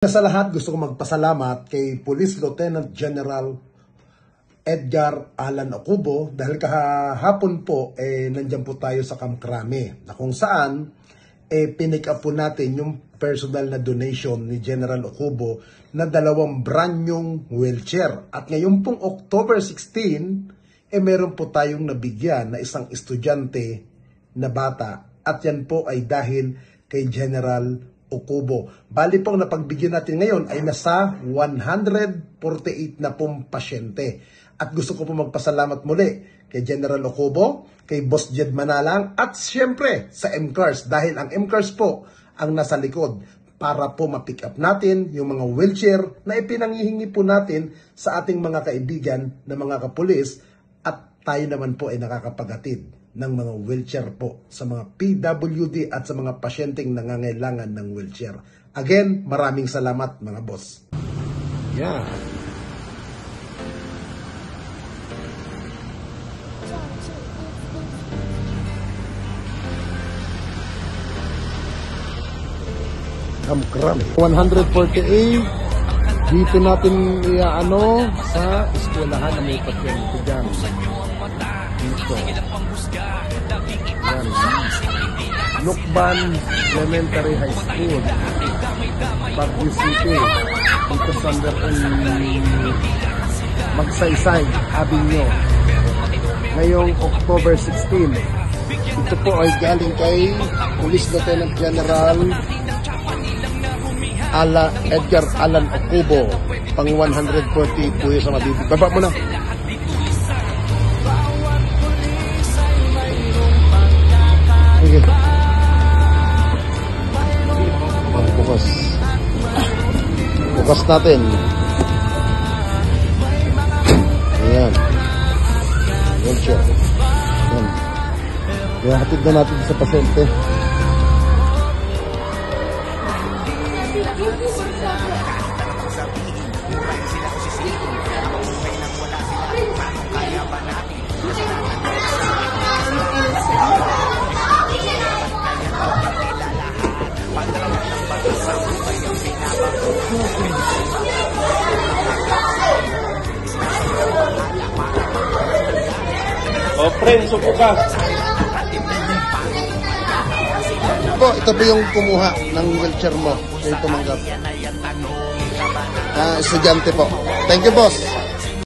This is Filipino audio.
Sa lahat, gusto ko magpasalamat kay Police Lieutenant General Edgar Alan Ocubo dahil kahapon po nandiyan po tayo sa Camp Crame na kung saan pinick up po natin yung personal na donation ni General Ocubo na 2 brand nyong wheelchair. At ngayon pong October 16, meron po tayong nabigyan na isang estudyante na bata at yan po ay dahil kay General Ocubo. Bali pong napagbigyan natin ngayon ay nasa 148 na pong pasyente. At gusto ko po magpasalamat muli kay General Ocubo, kay Boss Jed Manalang, at siyempre sa MCARS dahil ang MCARS po ang nasa likod para po ma-pick up natin yung mga wheelchair na ipinanghihingi po natin sa ating mga kaibigan na mga kapulis at tayo naman po ay nakakapaghatid ng mga wheelchair po sa mga PWD at sa mga pasyenteng nangangailangan ng wheelchair. Again, maraming salamat mga boss. Yeah. Camp Crame. 148. Dito natin sa eskwelahan na may pasyente dyan. Dito. Yan. Lukban Elementary High School. Baguio City. Dito sa Magsaysay Avenue. Ngayong October 16. Ito po ay galing kay Police Lieutenant General Edgar Alan Ocubo. Pang 148 po yung sa mabibig. Baba mo na. Sige. Bukas. Bukas natin. Ayan. Wheelchair. Ayan. Kaya hatid na natin sa pasyente. Friend, supo ka. Ito po yung kumuha ng wheelchair mo. Kayo tumanggap. Estudyante po. Thank you, boss.